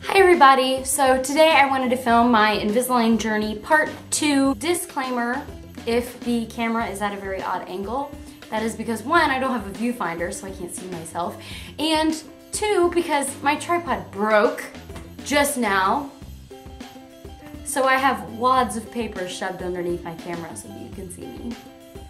Hi everybody! So today I wanted to film my Invisalign journey part 2. Disclaimer, if the camera is at a very odd angle, that is because 1, I don't have a viewfinder so I can't see myself, and 2, because my tripod broke just now. So I have wads of paper shoved underneath my camera so that you can see me.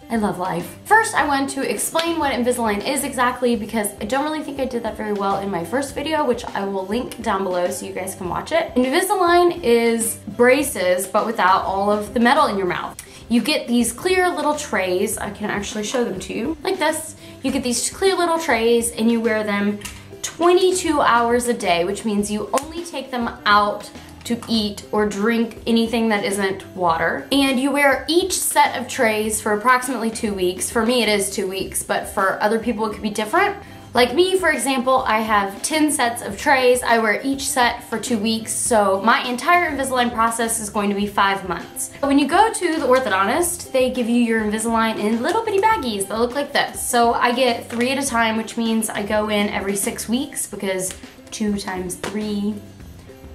I love life. First, I want to explain what Invisalign is exactly because I don't really think I did that very well in my first video, which I will link down below so you guys can watch it. Invisalign is braces, but without all of the metal in your mouth. You get these clear little trays. I can actually show them to you, like this. You get these clear little trays and you wear them 22 hours a day, which means you only take them out to eat or drink anything that isn't water. And you wear each set of trays for approximately 2 weeks. For me it is 2 weeks, but for other people it could be different. Like me, for example, I have 10 sets of trays. I wear each set for 2 weeks, so my entire Invisalign process is going to be 5 months. When you go to the orthodontist, they give you your Invisalign in little bitty baggies that look like this. So I get 3 at a time, which means I go in every 6 weeks because 2 times 3,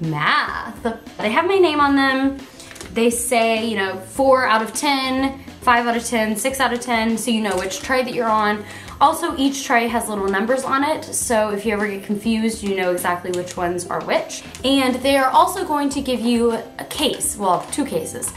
math. They have my name on them. They say, you know, 4 out of 10, 5 out of 10, 6 out of 10, so you know which tray that you're on. Also, each tray has little numbers on it, so if you ever get confused, you know exactly which ones are which. And they are also going to give you a case, well, 2 cases.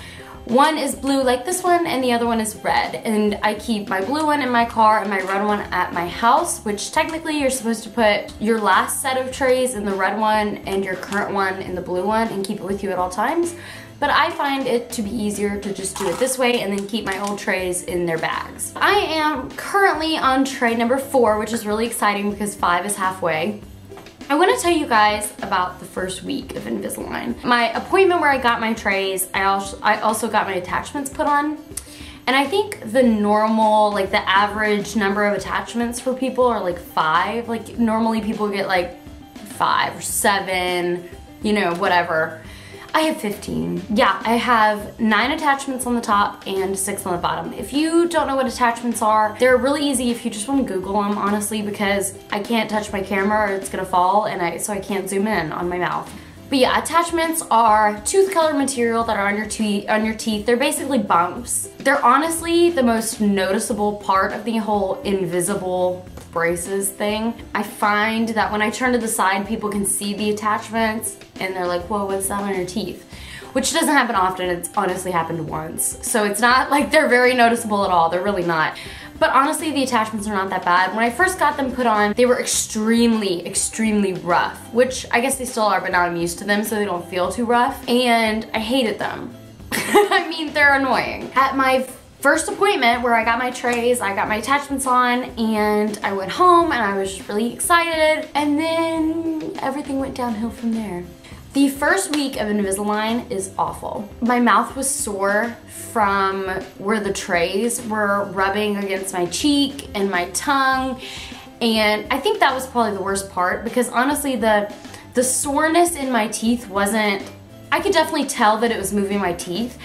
One is blue like this one, and the other one is red. And I keep my blue one in my car and my red one at my house, which technically you're supposed to put your last set of trays in the red one and your current one in the blue one and keep it with you at all times. But I find it to be easier to just do it this way and then keep my old trays in their bags. I am currently on tray number 4, which is really exciting because 5 is halfway. I want to tell you guys about the first week of Invisalign. My appointment where I got my trays, I also got my attachments put on. And I think the normal, like the average number of attachments for people are like 5. Like normally people get like 5 or 7, you know, whatever. I have 15. Yeah, I have 9 attachments on the top and 6 on the bottom. If you don't know what attachments are, they're really easy if you just want to Google them, honestly, because I can't touch my camera or it's gonna fall, and so I can't zoom in on my mouth. But yeah, attachments are tooth color material that are on your teeth. They're basically bumps. They're honestly the most noticeable part of the whole invisible braces thing. I find that when I turn to the side, people can see the attachments and they're like, whoa, what's that on your teeth? Which doesn't happen often, it's honestly happened once. So it's not like they're very noticeable at all, they're really not. But honestly, the attachments are not that bad. When I first got them put on, they were extremely, extremely rough, which I guess they still are, but now I'm used to them so they don't feel too rough. And I hated them. I mean, they're annoying. At my first appointment where I got my trays, I got my attachments on, and I went home and I was just really excited, and then everything went downhill from there. The first week of Invisalign is awful. My mouth was sore from where the trays were rubbing against my cheek and my tongue, and I think that was probably the worst part because honestly the soreness in my teeth wasn't, I could definitely tell that it was moving my teeth,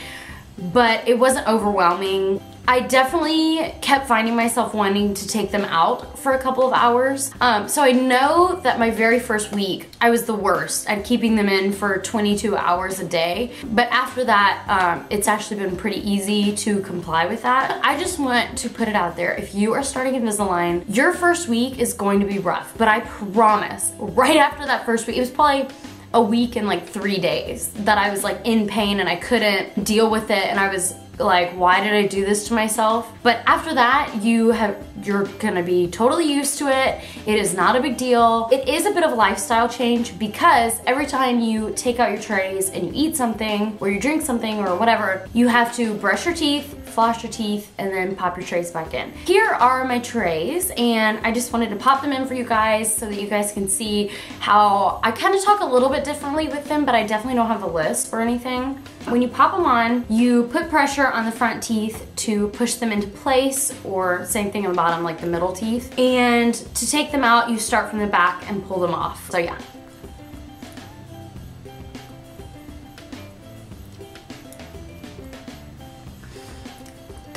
but it wasn't overwhelming. I definitely kept finding myself wanting to take them out for a couple of hours. So I know that my very first week, I was the worst at keeping them in for 22 hours a day. But after that, it's actually been pretty easy to comply with that. I just want to put it out there. If you are starting Invisalign, your first week is going to be rough. But I promise, right after that first week, it was probably a week and like 3 days that I was like in pain and I couldn't deal with it, and I was like, why did I do this to myself? But after that, you're gonna be totally used to it. It is not a big deal. It is a bit of a lifestyle change because every time you take out your trays and you eat something or you drink something or whatever, you have to brush your teeth, floss your teeth, and then pop your trays back in. Here are my trays, and I just wanted to pop them in for you guys so that you guys can see how I kind of talk a little bit differently with them, but I definitely don't have a list or anything. When you pop them on, you put pressure on the front teeth to push them into place, or same thing on the bottom, like the middle teeth. And to take them out, you start from the back and pull them off. So yeah.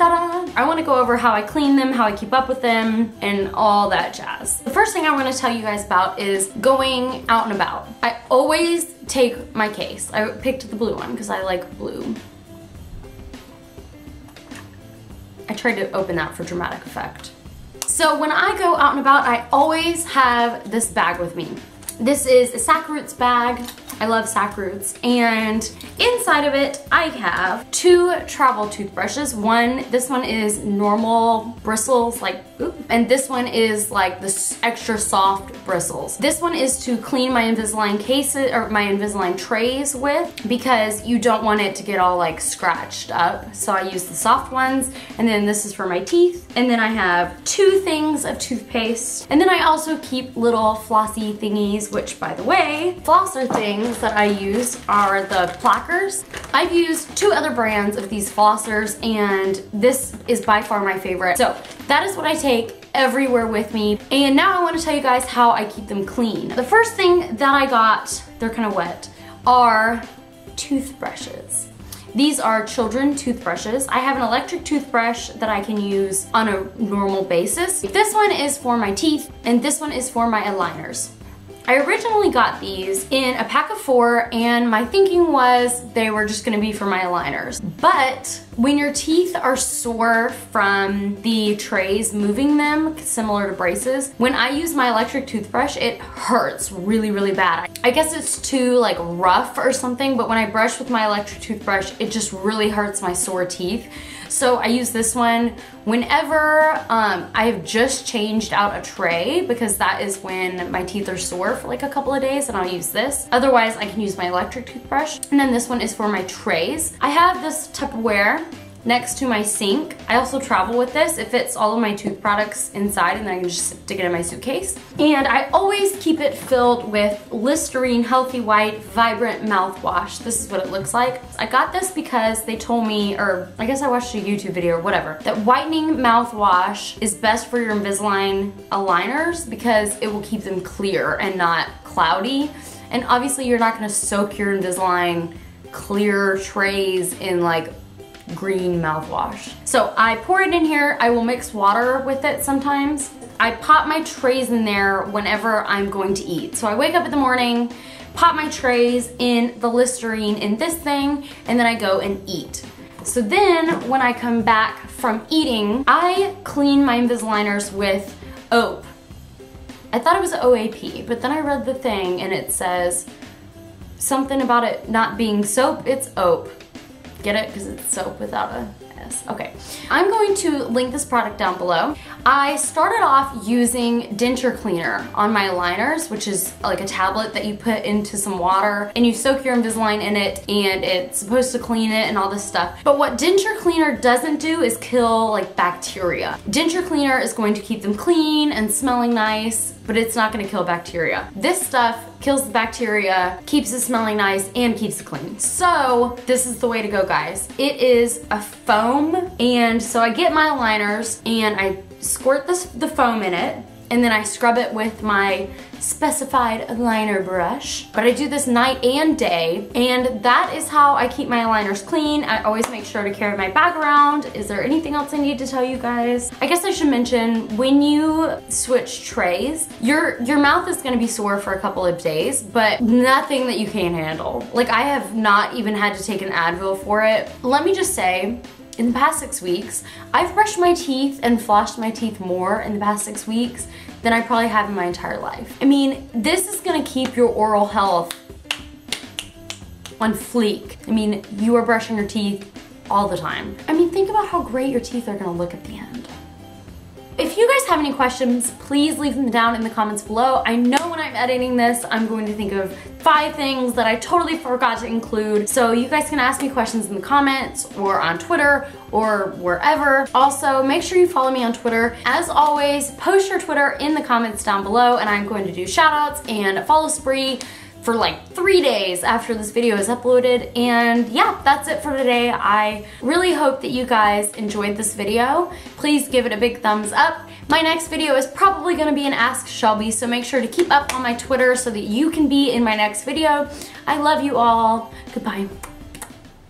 ta-da! I want to go over how I clean them, how I keep up with them, and all that jazz. The first thing I want to tell you guys about is going out and about. I always take my case. I picked the blue one because I like blue. I tried to open that for dramatic effect. So when I go out and about, I always have this bag with me. This is a Sacroots bag. I love Sacroots. And inside of it, I have 2 travel toothbrushes. This one is normal bristles, like, ooh, and this one is like the extra soft bristles. This one is to clean my Invisalign cases, or my Invisalign trays with, because you don't want it to get all like scratched up. So I use the soft ones, and then this is for my teeth. And then I have 2 things of toothpaste. And then I also keep little flossy thingies, which, by the way, flosser things that I use are the plackers. I've used 2 other brands of these flossers, and this is by far my favorite. So that is what I take everywhere with me. And now I want to tell you guys how I keep them clean. The first thing that I got, they're kind of wet, are toothbrushes. These are children toothbrushes. I have an electric toothbrush that I can use on a normal basis. This one is for my teeth, and this one is for my aligners. I originally got these in a pack of 4, and my thinking was they were just gonna be for my aligners. But when your teeth are sore from the trays moving them, similar to braces, when I use my electric toothbrush, it hurts really, really bad. I guess it's too like rough or something, but when I brush with my electric toothbrush, it just really hurts my sore teeth. So I use this one whenever I have just changed out a tray, because that is when my teeth are sore for like a couple of days, and I'll use this. Otherwise, I can use my electric toothbrush. And then this one is for my trays. I have this Tupperware next to my sink. I also travel with this. It fits all of my tooth products inside, and then I can just stick it in my suitcase. And I always keep it filled with Listerine Healthy White Vibrant Mouthwash. This is what it looks like. I got this because they told me, or I guess I watched a YouTube video or whatever, that whitening mouthwash is best for your Invisalign aligners because it will keep them clear and not cloudy. And obviously you're not gonna soak your Invisalign clear trays in like green mouthwash. So I pour it in here. I will mix water with it sometimes. I pop my trays in there whenever I'm going to eat. So I wake up in the morning, pop my trays in the Listerine in this thing, and then I go and eat. So then when I come back from eating, I clean my Invisaligners with OAP. I thought it was OAP, but then I read the thing and it says something about it not being soap. It's OAP. Get it? Because it's soap without a S. Okay. I'm going to link this product down below. I started off using denture cleaner on my aligners, which is like a tablet that you put into some water and you soak your Invisalign in it, and it's supposed to clean it and all this stuff. But what denture cleaner doesn't do is kill like bacteria. Denture cleaner is going to keep them clean and smelling nice, but it's not gonna kill bacteria. This stuff kills the bacteria, keeps it smelling nice, and keeps it clean. So this is the way to go, guys. It is a foam, and so I get my aligners and I squirt the foam in it, and then I scrub it with my specified aligner brush. But I do this night and day, and that is how I keep my aligners clean. I always make sure to carry my bag around. Is there anything else I need to tell you guys? I guess I should mention, when you switch trays, your mouth is gonna be sore for a couple of days, but nothing that you can't handle. Like, I have not even had to take an Advil for it. Let me just say, in the past 6 weeks, I've brushed my teeth and flossed my teeth more in the past 6 weeks than I probably have in my entire life. I mean, this is gonna keep your oral health on fleek. I mean, you are brushing your teeth all the time. I mean, think about how great your teeth are gonna look at the end. If you guys have any questions, please leave them down in the comments below. I know when I'm editing this, I'm going to think of 5 things that I totally forgot to include. So you guys can ask me questions in the comments or on Twitter or wherever. Also, make sure you follow me on Twitter. As always, post your Twitter in the comments down below, and I'm going to do shout outs and a follow spree for like 3 days after this video is uploaded. And yeah, that's it for today. I really hope that you guys enjoyed this video. Please give it a big thumbs up. My next video is probably gonna be an Ask Shelby, so make sure to keep up on my Twitter so that you can be in my next video. I love you all. Goodbye.